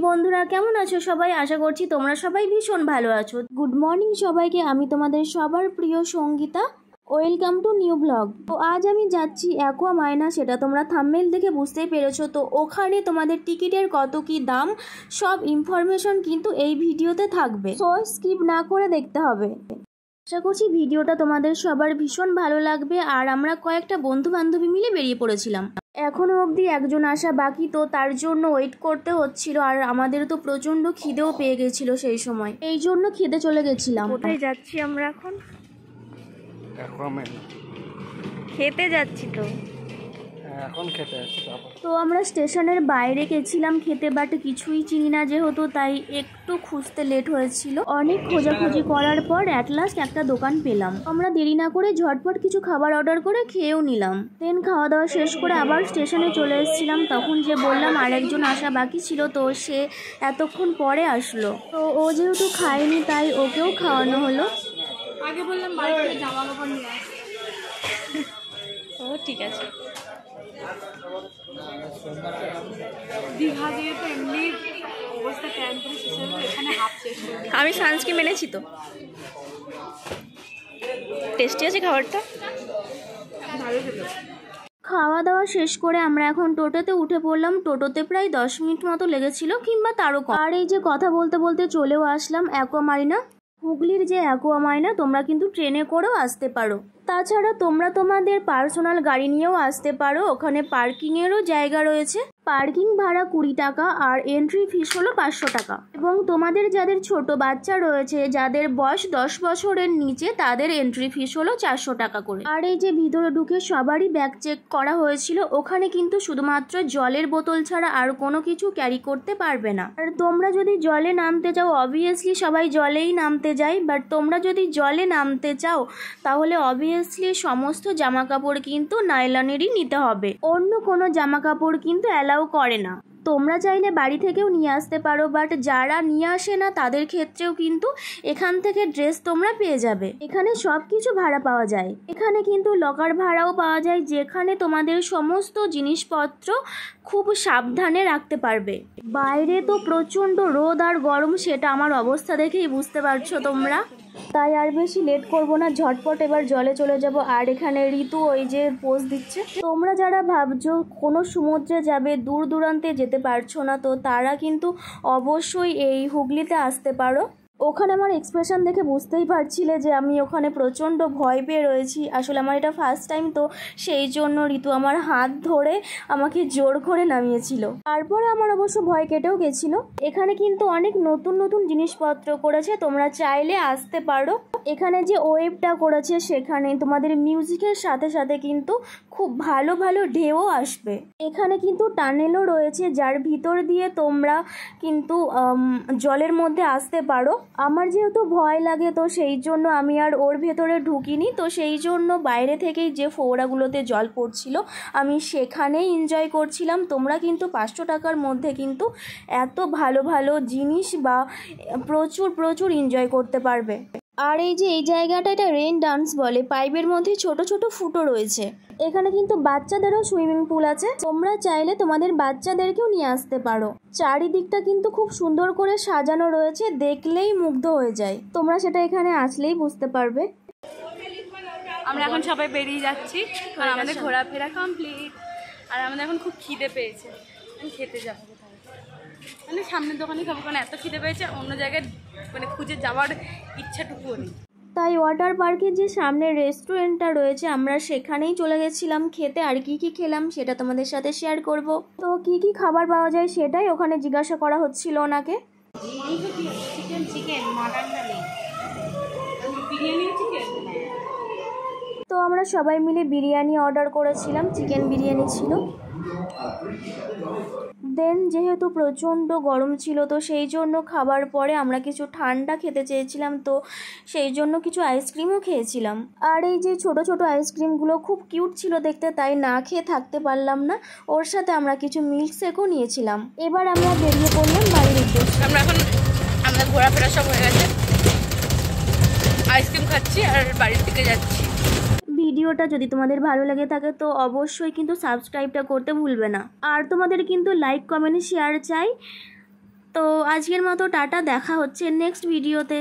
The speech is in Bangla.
বন্ধুরা, কেমন আছো সবাই? আশা করছি তোমরা সবাই ভীষণ ভালো আছো। গুড মর্নিং সবাইকে, আমি তোমাদের সবার প্রিয় Sangeeta. Welcome to new blog. তো আজ আমি যাচ্ছি অ্যাকোয়া মাইনা, সেটা তোমরা থাম্বনেল দেখে বুঝতেই পেরেছো। তো ওখানে তোমাদের টিকিটের কত কি দাম সব ইনফরমেশন কিন্তু এই ভিডিওতে থাকবে, সো স্কিপ না করে দেখতে হবে। আশা করছি ভিডিওটা তোমাদের সবার ভীষণ ভালো লাগবে। আর আমরা কয়েকটা বন্ধু বান্ধবী মিলে বেরিয়ে পড়েছিলাম। এখনো অবধি একজন আসা বাকি, তো তার জন্য ওয়েট করতে হচ্ছিল। আর আমাদের তো প্রচন্ড খিদেও পেয়ে গেছিল সেই সময়, এই জন্য খেতে চলে গেছিলাম। কোথায় যাচ্ছি আমরা এখন? খেতে যাচ্ছি তো এখন খেতে যাচ্ছি। তো আমরা স্টেশনের বাইরে গেছিলাম খেতে, বাট কিছুই চিনি না যেহেতু, তাই একটু খুঁজতে লেট হয়েছিল। অনেক খোঁজাখুঁজি করার পর অ্যাট লাস্ট একটা দোকান পেলাম। আমরা দেরি না করে ঝটপট কিছু খাবার অর্ডার করে খেয়েও নিলাম। দেন খাওয়া দাওয়া শেষ করে আবার স্টেশনে চলে এসেছিলাম। তখন যে বললাম আরেকজন আসা বাকি ছিল, তো সে এতক্ষণ পরে আসলো। তো ও যেহেতু খায়নি তাই ওকেও খাওয়ানো হলো। আগে বললাম বাড়িতে জামা কাপড় নিয়ে আসতে। ও ঠিক আছে। দীঘা দিয়ে তো এমনি অবস্থা ক্যাম্প করে শেষ হয়ে, এখানে হাফ শেষ করে দিই। আমি সানস্ক্রিন এনেছি তো। টেস্টি আছে খাবারটা, ভালো খেতে। খাওয়া দাওয়া শেষ করে আমরা এখন টোটোতে উঠে পড়লাম। টোটোতে প্রায় 10 মিনিট মতো লেগেছিল, কিংবা তারও কম। আর এই যে কথা বলতে বলতে চলেও আসলাম অ্যাকোয়া মারিনা। হুগলির যে অ্যাকোয়া মারিনা, তোমরা কিন্তু ট্রেনে করেও আসতে পারো। তাছাড়া তোমরা তোমাদের পার্সোনাল গাড়ি নিয়েও আসতে পারো। ওখানে পার্কিংয়েরও জায়গা রয়েছে। পার্কিং ভাড়া 20 টাকা আর এন্ট্রি ফিস হলো 500 টাকা। এবং তোমাদের যাদের ছোট বাচ্চা রয়েছে, যাদের বয়স 10 বছরের নিচে, তাদের এন্ট্রি ফিস হলো 400 টাকা করে। আর এই যে ভিতরে ঢুকে সবারই ব্যাগ চেক করা হয়েছিল। ওখানে কিন্তু শুধুমাত্র জলের বোতল ছাড়া আর কোনো কিছু ক্যারি করতে পারবে না। আর তোমরা যদি জলে নামতে চাও, অবভিয়াসলি সবাই জলেই নামতে যায়, বাট তোমরা যদি জলে নামতে চাও তাহলে অবভিয়াসলি সমস্ত জামা কাপড় কিন্তু নাইলনেরই নিতে হবে। অন্য কোনো জামা কাপড় কিন্তু অ্যালাউ করে না। তোমরা চাইলে বাড়ি থেকেও নিয়ে আসতে পারো, বাট যারা নিয়ে আসে না তাদের ক্ষেত্রেও কিন্তু এখান থেকে ড্রেস তোমরা পেয়ে যাবে। এখানে সব কিছু ভাড়া পাওয়া যায়। এখানে কিন্তু লকার ভাড়াও পাওয়া যায়, যেখানে তোমাদের সমস্ত জিনিসপত্র খুব সাবধানে রাখতে পারবে। বাইরে তো প্রচণ্ড রোদ আর গরম, সেটা আমার অবস্থা দেখেই বুঝতে পারছো তোমরা। তাই আর বেশি লেট করব না, ঝটপট এবার জলে চলে যাব। আর এখানে ঋতু ওই যে পোজ দিচ্ছে। তোমরা যারা ভাবছো কোনো সমুদ্রে যাবে, দূর দূরান্তে যেতে পারছো না, তো তারা কিন্তু অবশ্যই এই হুগলিতে আসতে পারো। ওখানে আমার এক্সপ্রেশন দেখে বুঝতেই পারছিলে যে আমি ওখানে প্রচণ্ড ভয় পেয়ে রয়েছি। আসলে আমার এটা ফার্স্ট টাইম, তো সেই জন্য ঋতু আমার হাত ধরে আমাকে জোর করে নামিয়েছিল। তারপরে আমার অবশ্য ভয় কেটেও গেছিল। এখানে কিন্তু অনেক নতুন নতুন জিনিসপত্র করেছে, তোমরা চাইলে আসতে পারো। এখানে যে ওয়েবটা করেছে, সেখানে তোমাদের মিউজিকের সাথে সাথে কিন্তু খুব ভালো ভালো ঢেউও আসবে। এখানে কিন্তু টানেলও রয়েছে, যার ভিতর দিয়ে তোমরা কিন্তু জলের মধ্যে আসতে পারো। আমার যেহেতু ভয় লাগে, তো সেই জন্য আমি আর ওর ভেতরে ঢুকিনি। তো সেই জন্য বাইরে থেকেই যে ফোয়ারাগুলোতে জল পড়ছিল আমি সেখানেই এনজয় করছিলাম। তোমরা কিন্তু 500 টাকার মধ্যে কিন্তু এত ভালো ভালো জিনিস বা প্রচুর প্রচুর এনজয় করতে পারবে। আর এই যে এই জায়গাটা, এটা রেইন ডান্স বলে। পাইপের মধ্যে ছোট ছোট ফুটো রয়েছে। এখানে কিন্তু বাচ্চাদেরও সুইমিং পুল আছে। তোমরা চাইলে তোমাদের বাচ্চাদেরকেও নিয়ে আসতে পারো। চারিদিকটা কিন্তু খুব সুন্দর করে সাজানো রয়েছে, দেখলেই মুগ্ধ হয়ে যায়। তোমরা সেটা এখানে আসলেই বুঝতে পারবে। আমরা এখন সবাই বেরিয়ে যাচ্ছি, আর আমাদের ঘোরাফেরা কমপ্লিট। আর আমাদের এখন খুব খিদে পেয়েছে, আমি খেতে যাবো কোথায়, মানে সামনের দোকানে খাবো, কারণ এত খিদে পেয়েছে অন্য জায়গায় মানে খুঁজে যাওয়ার ইচ্ছাটুকুও নেই। তাই ওয়াটার পার্কের যে সামনে রেস্টুরেন্টটা রয়েছে, আমরা সেখানেই চলে গেছিলাম খেতে। আর কি কি খেলাম সেটা তোমাদের সাথে শেয়ার করব। তো কি কি খাবার পাওয়া যায় সেটাই ওখানে জিজ্ঞাসা করা হচ্ছিল ওনাকে। চিকেন মাটনটা নেই, বিরিয়ানি চিকেন। তো আমরা সবাই মিলে বিরিয়ানি অর্ডার করেছিলাম, চিকেন বিরিয়ানি ছিল। দেন যেহেতু প্রচণ্ড গরম ছিল, তো সেই জন্য খাবার পরে আমরা কিছু ঠান্ডা খেতে চেয়েছিলাম, তো সেই জন্য কিছু আইসক্রিমও খেয়েছিলাম। আর এই যে ছোট ছোট আইসক্রিমগুলো খুব কিউট ছিল দেখতে, তাই না খেয়ে থাকতে পারলাম না। ওর সাথে আমরা কিছু মিল্কশেকও নিয়েছিলাম। এবার আমরা বেরিয়ে পড়লাম বাড়ির উদ্দেশ্যে। আমরা এখন আমাদের ঘোরাফেরা সব হয়ে গেছে, আইসক্রিম খাচ্ছি আর বাড়ির দিকে যাচ্ছি। ভিডিওটা যদি তোমাদের ভালো লাগে থাকে তো অবশ্যই কিন্তু সাবস্ক্রাইবটা করতে ভুলবে না। আর তোমাদের কিন্তু লাইক কমেন্ট শেয়ার চাই। তো আজকের মতো টাটা, দেখা হচ্ছে নেক্সট ভিডিওতে।